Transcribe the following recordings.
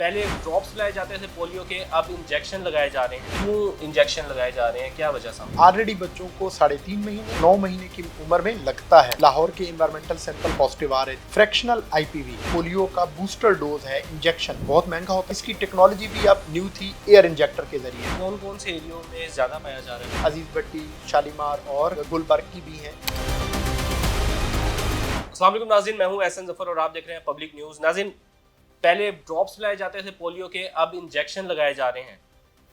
پہلے ڈراپس لگائے جاتے تھے پولیو کے، اب انجیکشن لگائے جا رہے ہیں۔ کیوں انجیکشن لگائے جا رہے ہیں، کیا وجہ سامنے؟ آلریڈی بچوں کو 3.5 مہینے 9 مہینے کی عمر میں لگتا ہے۔ لاہور کے انوائرمنٹل سیمپل پازیٹیو آ رہے تھے۔ فریکشنل آئی پی وی پولیو کا بوسٹر ڈوز ہے، انجیکشن بہت مہنگا ہوتا ہے۔ اس کی ٹیکنالوجی بھی اب نیو تھی، ایئر انجیکٹر کے ذریعے۔ کون کون سے ایریوں میں زیادہ پایا جا رہا ہے؟ عزیز بٹی، شالیمار اور گلبرگ کی بھی ہیں۔ السلام علیکم ناظرین، میں ہوں احسن ظفر اور آپ دیکھ رہے ہیں پبلک نیوز۔ ناظرین، پہلے ڈراپس لگائے جاتے تھے پولیو کے، اب انجیکشن لگائے جا رہے ہیں۔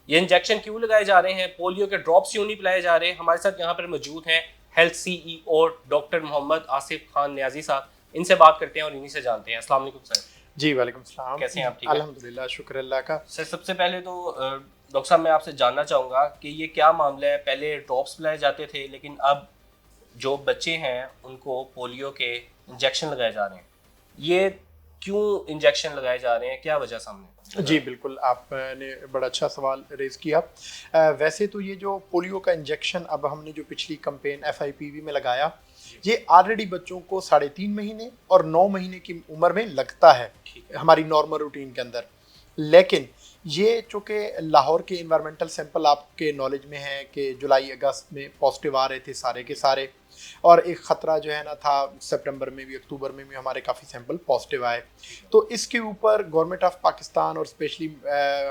یہ انجیکشن کیوں لگائے جا رہے ہیں؟ پولیو کے ڈراپس کیوں نہیں پلائے جا رہے؟ ہمارے ساتھ یہاں پر موجود ہیں ہیلتھ سی ای او ڈاکٹر محمد آصف خان نیازی صاحب۔ ان سے بات کرتے ہیں اور انہی سے جانتے ہیں۔ السلام علیکم سر۔ جی وعلیکم السلام، کیسے ہیں آپ؟ ٹھیک ہے الحمدللہ، شکر اللہ کا۔ سر سب سے پہلے تو ڈاکٹر صاحب میں آپ سے جاننا چاہوں گا کہ یہ کیا معاملہ ہے؟ پہلے ڈراپس پلائے جاتے تھے لیکن اب جو بچے ہیں ان کو پولیو کے انجیکشن لگائے جا رہے ہیں، یہ کیوں انجیکشن لگائے جا رہے ہیں، کیا وجہ سامنے؟ جی بالکل، آپ نے بڑا اچھا سوال ریز کیا۔ ویسے تو یہ جو پولیو کا انجیکشن اب ہم نے جو پچھلی کمپین FIPV میں لگایا، یہ آلریڈی بچوں کو 3.5 مہینے اور 9 مہینے کی عمر میں لگتا ہے ہماری نارمل روٹین کے اندر۔ لیکن یہ چونکہ لاہور کے انوائرمنٹل سیمپل آپ کے نالج میں ہے کہ جولائی اگست میں پازیٹیو آ رہے تھے سارے کے سارے، اور ایک خطرہ جو ہے نا تھا سپٹمبر میں بھی، اکتوبر میں بھی ہمارے کافی سیمپل پازیٹیو آئے۔ تو اس کے اوپر گورنمنٹ آف پاکستان اور اسپیشلی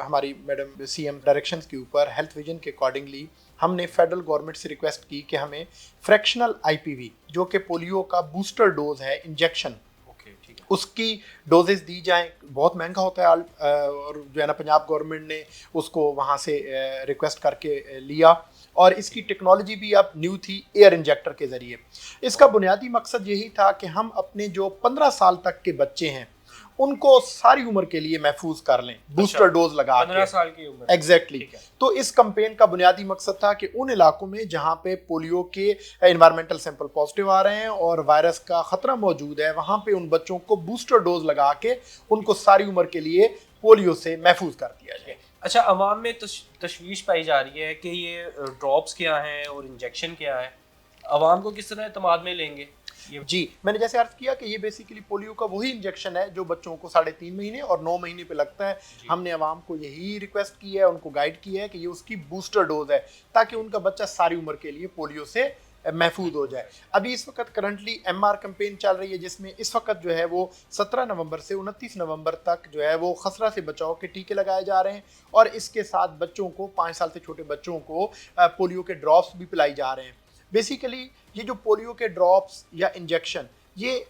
ہماری میڈم CM ڈائریکشنز کے اوپر ہیلتھ ویژن کے اکارڈنگلی ہم نے فیڈرل گورنمنٹ سے ریکویسٹ کی کہ ہمیں فریکشنل IPV جو کہ پولیو کا بوسٹر ڈوز ہے، انجیکشن، اس کی ڈوزز دی جائیں۔ بہت مہنگا ہوتا ہے، اور جو ہے نا پنجاب گورنمنٹ نے اس کو وہاں سے ریکویسٹ کر کے لیا، اور اس کی ٹیکنالوجی بھی اب نیو تھی، ایئر انجیکٹر کے ذریعے۔ اس کا بنیادی مقصد یہی تھا کہ ہم اپنے جو 15 سال تک کے بچے ہیں ان کو ساری عمر کے لیے محفوظ کر لیں، بوسٹر ڈوز لگا کے۔ 15 سال کی عمر، ایگزیکٹلی۔ تو اس کمپین کا بنیادی مقصد تھا کہ ان علاقوں میں جہاں پہ پولیو کے انوائرمنٹل سیمپل پازیٹیو آ رہے ہیں اور وائرس کا خطرہ موجود ہے، وہاں پہ ان بچوں کو بوسٹر ڈوز لگا کے ان کو ساری عمر کے لیے پولیو سے محفوظ کر دیا جائے۔ اچھا، عوام میں تشویش پائی جا رہی ہے کہ یہ ڈراپس کیا ہیں اور انجیکشن کیا ہے، عوام کو کس طرح اعتماد میں لیں گے؟ جی میں نے جیسے عرض کیا کہ یہ بیسیکلی پولیو کا وہی انجیکشن ہے جو بچوں کو 3.5 مہینے اور 9 مہینے پہ لگتا ہے۔ ہم نے عوام کو یہی ریکویسٹ کی ہے، ان کو گائیڈ کیا ہے کہ یہ اس کی بوسٹر ڈوز ہے تاکہ ان کا بچہ ساری عمر کے لیے پولیو سے محفوظ ہو جائے۔ ابھی اس وقت کرنٹلی MR کمپین چل رہی ہے جس میں اس وقت جو ہے وہ 17 نومبر سے 29 نومبر تک جو ہے وہ خسرہ سے بچاؤ کے ٹیکے لگائے جا رہے ہیں، اور اس کے ساتھ بچوں کو 5 سال سے چھوٹے بچوں کو پولیو کے ڈراپس بھی پلائی جا رہے ہیں۔ بیسیکلی یہ جو پولیو کے ڈراپس یا انجیکشن یہ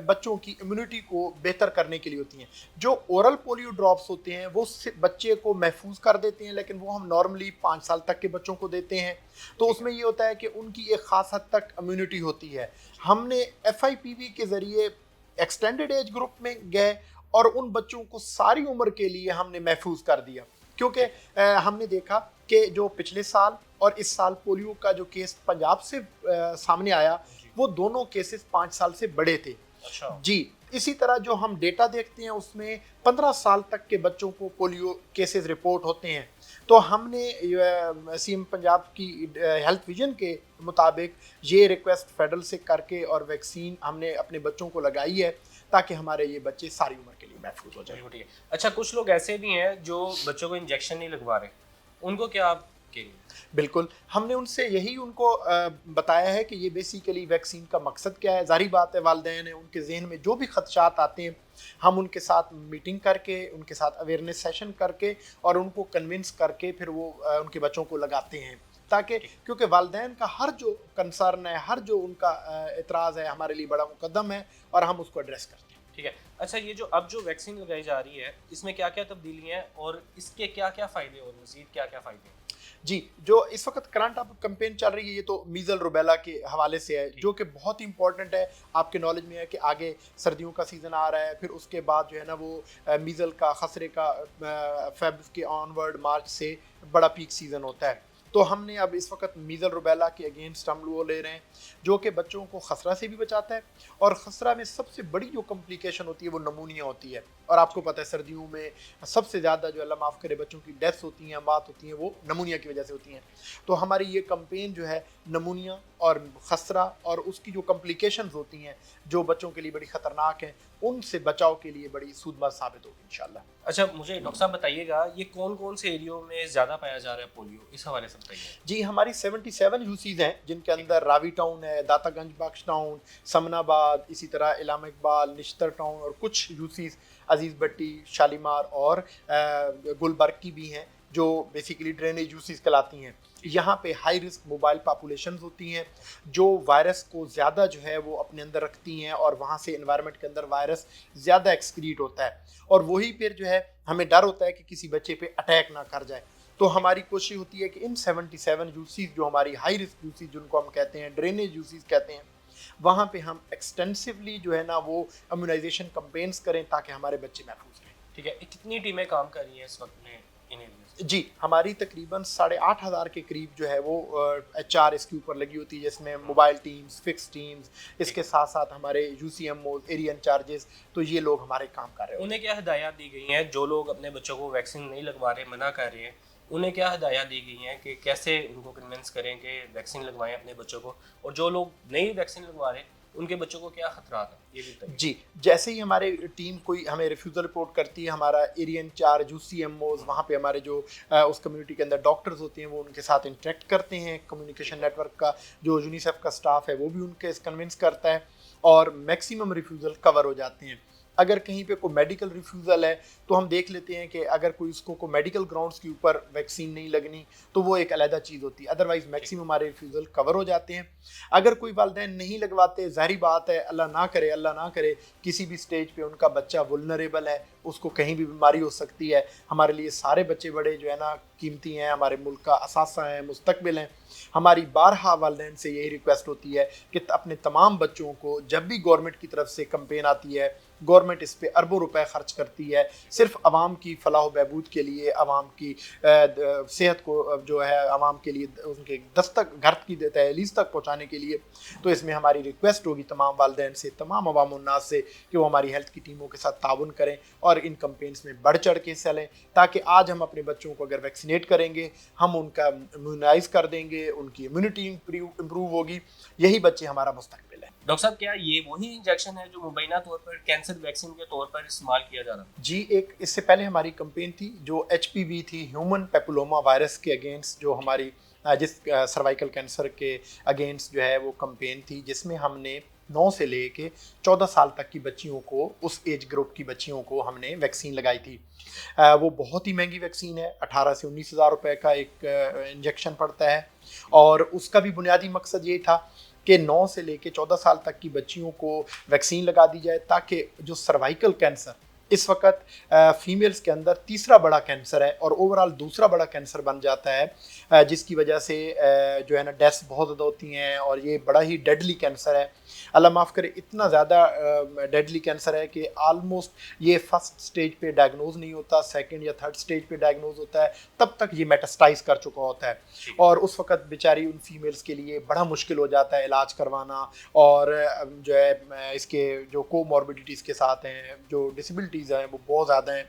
بچوں کی امیونٹی کو بہتر کرنے کے لیے ہوتی ہیں۔ جو اورل پولیو ڈراپس ہوتے ہیں وہ بچے کو محفوظ کر دیتے ہیں، لیکن وہ ہم نارملی 5 سال تک کے بچوں کو دیتے ہیں، تو اس میں یہ ہوتا ہے کہ ان کی ایک خاص حد تک امیونٹی ہوتی ہے۔ ہم نے FIPV کے ذریعے ایکسٹینڈڈ ایج گروپ میں گئے اور ان بچوں کو ساری عمر کے لیے ہم نے محفوظ کر دیا، کیونکہ ہم نے دیکھا کہ جو پچھلے سال اور اس سال پولیو کا جو کیس پنجاب سے سامنے آیا وہ دونوں کیسز 5 سال سے بڑے تھے۔ جی اسی طرح جو ہم ڈیٹا دیکھتے ہیں اس میں 15 سال تک کے بچوں کو پولیو کیسز رپورٹ ہوتے ہیں۔ تو ہم نے CM پنجاب کی ہیلتھ ویژن کے مطابق یہ ریکویسٹ فیڈرل سے کر کے اور ویکسین ہم نے اپنے بچوں کو لگائی ہے تاکہ ہمارے یہ بچے ساری عمر کے لیے محفوظ ہو جائیں۔ اچھا، کچھ لوگ ایسے بھی ہیں جو بچوں کو انجیکشن نہیں لگوا رہے، ان کو کیا آپ کہیں گے؟ بالکل، ہم نے ان سے یہی ان کو بتایا ہے کہ یہ بیسیکلی ویکسین کا مقصد کیا ہے۔ ظاہری بات ہے والدین ہیں، ان کے ذہن میں جو بھی خدشات آتے ہیں ہم ان کے ساتھ میٹنگ کر کے، ان کے ساتھ اویئرنیس سیشن کر کے اور ان کو کنونس کر کے پھر وہ ان کے بچوں کو لگاتے ہیں، تاکہ کیونکہ والدین کا ہر جو کنسرن ہے، ہر جو ان کا اعتراض ہے ہمارے لیے بڑا مقدم ہے اور ہم اس کو ایڈریس کرتے ہیں۔ ٹھیک ہے۔ اچھا، یہ جو اب جو ویکسین لگائی جا رہی ہے اس میں کیا کیا تبدیلی ہیں اور اس کے کیا کیا فائدے اور مزید کیا کیا فائدے ہیں؟ جی جو اس وقت کرنٹ اب کمپین چل رہی ہے یہ تو میزل روبیلا کے حوالے سے ہے، جو کہ بہت امپورٹنٹ ہے۔ آپ کے نالج میں ہے کہ آگے سردیوں کا سیزن آ رہا ہے، پھر اس کے بعد جو ہے نا وہ میزل کا خسرے کا فیب کے آن ورڈ مارچ سے بڑا پیک سیزن ہوتا ہے۔ تو ہم نے اب اس وقت میزل روبیلا کے اگینسٹ ہم وہ لے رہے ہیں جو کہ بچوں کو خسرہ سے بھی بچاتا ہے، اور خسرہ میں سب سے بڑی جو کمپلیکیشن ہوتی ہے وہ نمونیا ہوتی ہے، اور آپ کو پتہ ہے سردیوں میں سب سے زیادہ جو اللہ معاف کرے بچوں کی ڈیتھس ہوتی ہیں، موت ہوتی ہیں، وہ نمونیا کی وجہ سے ہوتی ہیں۔ تو ہماری یہ کمپین جو ہے نمونیا اور خسرہ اور اس کی جو کمپلیکیشنز ہوتی ہیں جو بچوں کے لیے بڑی خطرناک ہیں ان سے بچاؤ کے لیے بڑی سودمند ثابت ہوگی انشاءاللہ۔ اچھا مجھے ڈاکٹر صاحب بتائیے گا، یہ کون کون سے ایریوں میں زیادہ پایا جا رہا ہے پولیو، اس حوالے سے بتائیے۔ جی ہماری 77 یوسیز ہیں جن کے اندر راوی ٹاؤن ہے، داتا گنج بخش ٹاؤن، سمن آباد، اسی طرح علامہ اقبال، نشتر ٹاؤن، اور کچھ یوسیز عزیز بٹی، شالیمار اور گلبرگ کی بھی ہیں جو بیسیکلی ڈرینیج یوسیز کہلاتی ہیں۔ یہاں پہ ہائی رسک موبائل پاپولیشنز ہوتی ہیں جو وائرس کو زیادہ جو ہے وہ اپنے اندر رکھتی ہیں، اور وہاں سے انوائرمنٹ کے اندر وائرس زیادہ ایکسکریٹ ہوتا ہے، اور وہی پھر جو ہے ہمیں ڈر ہوتا ہے کہ کسی بچے پہ اٹیک نہ کر جائے۔ تو ہماری کوشش ہوتی ہے کہ ان 77 یوسیز جو ہماری ہائی رسک یوسیز جن کو ہم کہتے ہیں ڈرینیج یوسیز کہتے ہیں، وہاں پہ ہم ایکسٹینسولی جو ہے نا وہ امیونائزیشن کمپینس کریں تاکہ ہمارے بچے محفوظ رہیں۔ ٹھیک ہے، کتنی ٹیمیں کام کر رہی ہیں اس وقت میں ان ایریاز؟ جی ہماری تقریباً 8,500 کے قریب جو ہے وہ ایچ آر اس کے اوپر لگی ہوتی ہے، جس میں موبائل ٹیمز، فکس ٹیمز، اس کے ساتھ ساتھ ہمارے U C M Os, area incharges, تو یہ لوگ ہمارے کام کر رہے ہیں۔ انہیں کیا ہدایات دی گئی ہیں جو لوگ اپنے بچوں کو ویکسین نہیں لگوا رہے، منع کر رہے ہیں، انہیں کیا ہدایات دی گئی ہیں کہ کیسے ان کو کنونس کریں کہ ویکسین لگوائیں اپنے بچوں کو، اور جو لوگ نہیں ویکسین لگوا رہے ان کے بچوں کو کیا خطرات ہیں یہ بھی بتائیے۔ جی جیسے ہی ہمارے ٹیم کوئی ہمیں ریفیوزل رپورٹ کرتی ہے، ہمارا area incharge, U C M Os, وہاں پہ ہمارے جو اس کمیونٹی کے اندر ڈاکٹرز ہوتے ہیں وہ ان کے ساتھ انٹریکٹ کرتے ہیں، کمیونیکیشن نیٹ ورک کا جو یونیسیف کا سٹاف ہے وہ بھی ان کے کنونس کرتا ہے، اور میکسیمم ریفیوزل کور ہو جاتے ہیں۔ اگر کہیں پہ کوئی میڈیکل ریفیوزل ہے تو ہم دیکھ لیتے ہیں کہ اگر کوئی اس کو میڈیکل گراؤنڈس کے اوپر ویکسین نہیں لگنی تو وہ ایک علیحدہ چیز ہوتی ہے، ادروائز میکسیمم ہمارے ریفیوزل کور ہو جاتے ہیں۔ اگر کوئی والدین نہیں لگواتے، ظاہری بات ہے اللہ نہ کرے کسی بھی سٹیج پہ ان کا بچہ ولنریبل ہے، اس کو کہیں بھی بیماری ہو سکتی ہے۔ ہمارے لیے سارے بچے بڑے جو ہے نا قیمتی ہیں، ہمارے ملک کا اثاثہ ہیں، مستقبل ہیں۔ ہماری بارہا والدین سے یہی ریکویسٹ ہوتی ہے کہ اپنے تمام بچوں کو، جب بھی گورنمنٹ کی طرف سے کمپین آتی ہے، گورنمنٹ اس پہ اربوں روپے خرچ کرتی ہے صرف عوام کی فلاح و بہبود کے لیے، عوام کی صحت کو جو ہے عوام کے لیے ان کے دستک گھر کی دہلیز تک پہنچانے کے لیے، تو اس میں ہماری ریکویسٹ ہوگی تمام والدین سے، تمام عوام الناس سے کہ وہ ہماری ہیلتھ کی ٹیموں کے ساتھ تعاون کریں اور ان کمپینز میں بڑھ چڑھ کے حصہ لیں، تاکہ آج ہم اپنے بچوں کو اگر ویکسینیٹ کریں گے، ہم ان کا امیونائز کر دیں گے، ان کی امیونٹی امپروو ہوگی، یہی بچے ہمارا مستقبل ہے۔ ڈاکٹر صاحب کیا یہ وہی انجیکشن ہے جو مبینہ طور پر کینسر ویکسین کے طور پر استعمال کیا جا رہا ہے؟ جی ایک اس سے پہلے ہماری کمپین تھی جو ایچ پی وی تھی، ہیومن پیپولوما وائرس کے اگینسٹ، جو ہماری جس سروائکل کینسر کے اگینسٹ جو ہے وہ کمپین تھی، جس میں ہم نے 9 سے لے کے 14 سال تک کی بچیوں کو، اس ایج گروپ کی بچیوں کو ہم نے ویکسین لگائی تھی۔ وہ بہت ہی مہنگی ویکسین ہے، 18 سے 19 ہزار روپے کا ایک انجیکشن پڑتا ہے، اور اس کا بھی بنیادی مقصد یہ تھا کہ 9 سے لے کے 14 سال تک کی بچیوں کو ویکسین لگا دی جائے، تاکہ جو سروائکل کینسر اس وقت فیمیلز کے اندر تیسرا بڑا کینسر ہے اور اوورال دوسرا بڑا کینسر بن جاتا ہے، جس کی وجہ سے جو ہے نا ڈیتھس بہت زیادہ ہوتی ہیں، اور یہ بڑا ہی ڈیڈلی کینسر ہے، اللہ معاف کرے اتنا زیادہ ڈیڈلی کینسر ہے کہ آلموسٹ یہ فرسٹ سٹیج پہ ڈائگنوز نہیں ہوتا، سیکنڈ یا تھرڈ سٹیج پہ ڈائگنوز ہوتا ہے، تب تک یہ میٹاسٹائز کر چکا ہوتا ہے، اور اس وقت بیچاری ان فیمیلز کے لیے بڑا مشکل ہو جاتا ہے علاج کروانا، اور جو ہے اس کے جو کو موربیڈیٹیز کے ساتھ ہیں، جو ڈسیبلٹیز ہیں وہ بہت زیادہ ہیں۔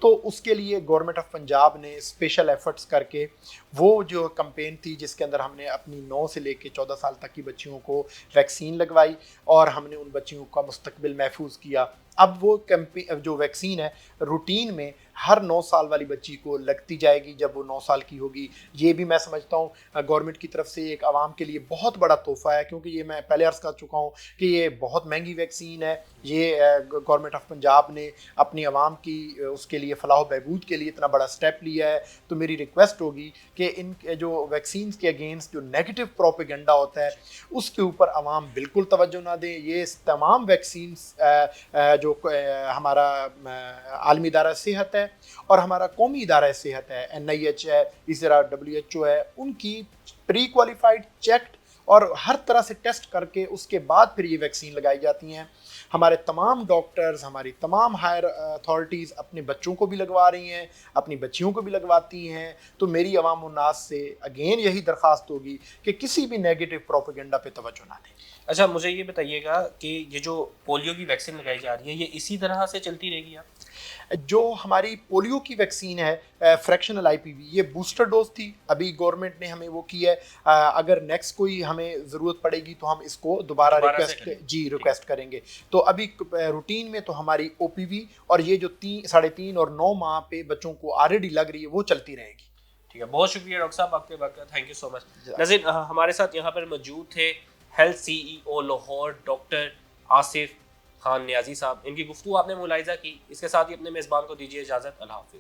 تو اس کے لیے گورنمنٹ آف پنجاب نے اسپیشل ایفرٹس کر کے وہ جو کمپین تھی جس کے اندر ہم نے اپنی 9 سے لے کے 14 سال تک کی بچیوں کو ویکسین لگوائی، اور ہم نے ان بچیوں کا مستقبل محفوظ کیا۔ اب وہ جو ویکسین ہے روٹین میں ہر 9 سال والی بچی کو لگتی جائے گی جب وہ 9 سال کی ہوگی۔ یہ بھی میں سمجھتا ہوں گورنمنٹ کی طرف سے ایک عوام کے لیے بہت بڑا تحفہ ہے، کیونکہ یہ میں پہلے عرض کر چکا ہوں کہ یہ بہت مہنگی ویکسین ہے۔ یہ گورنمنٹ آف پنجاب نے اپنی عوام کی اس کے لیے فلاح و بہبود کے لیے اتنا بڑا سٹیپ لیا ہے، تو میری ریکویسٹ ہوگی کہ ان جو ویکسینز کے اگینسٹ جو نیگیٹو پروپیگنڈا ہوتا ہے اس کے اوپر عوام بالکل توجہ نہ دیں۔ یہ تمام ویکسینز جو ہمارا عالمی ادارہ صحت ہے اور ہمارا قومی ادارہ صحت ہے، NIH ہے، اسی طرح WHO ہے، ان کی پری کوالیفائڈ چیکڈ اور ہر طرح سے ٹیسٹ کر کے اس کے بعد پھر یہ ویکسین لگائی جاتی ہیں۔ ہمارے تمام ڈاکٹرز، ہماری تمام ہائر اتھارٹیز اپنے بچوں کو بھی لگوا رہی ہیں، اپنی بچیوں کو بھی لگواتی ہیں، تو میری عوام الناس سے اگین یہی درخواست ہوگی کہ کسی بھی نیگیٹو پروپیگنڈا پہ توجہ نہ دیں۔ اچھا مجھے یہ بتائیے گا کہ یہ جو پولیو کی ویکسین لگائی جا رہی ہے یہ اسی طرح سے چلتی رہے گی؟ جو ہماری پولیو کی ویکسین ہے فریکشنل آئی پی وی، یہ بوسٹر ڈوز تھی، ابھی گورنمنٹ نے ہمیں وہ کی ہے، اگر نیکسٹ کوئی ہمیں ضرورت پڑے گی تو ہم اس کو دوبارہ ریکویسٹ کریں گے. تو ابھی روٹین میں تو ہماری او پی وی اور یہ جو 3.5 اور 9 ماہ پہ بچوں کو آلریڈی لگ رہی ہے وہ چلتی رہے گی. ٹھیک ہے، بہت شکریہ ڈاکٹر صاحب آپ کے وقت کا، تھینک یو سو مچ. ناظرین ہمارے ساتھ یہاں پر موجود تھے ہیلتھ سی ای او لاہور ڈاکٹر آصف خان نیازی صاحب. ان کی گفتگو آپ نے ملاحظہ کی. اس کے ساتھ ہی اپنے میزبان کو دیجیے اجازت. اللہ حافظ.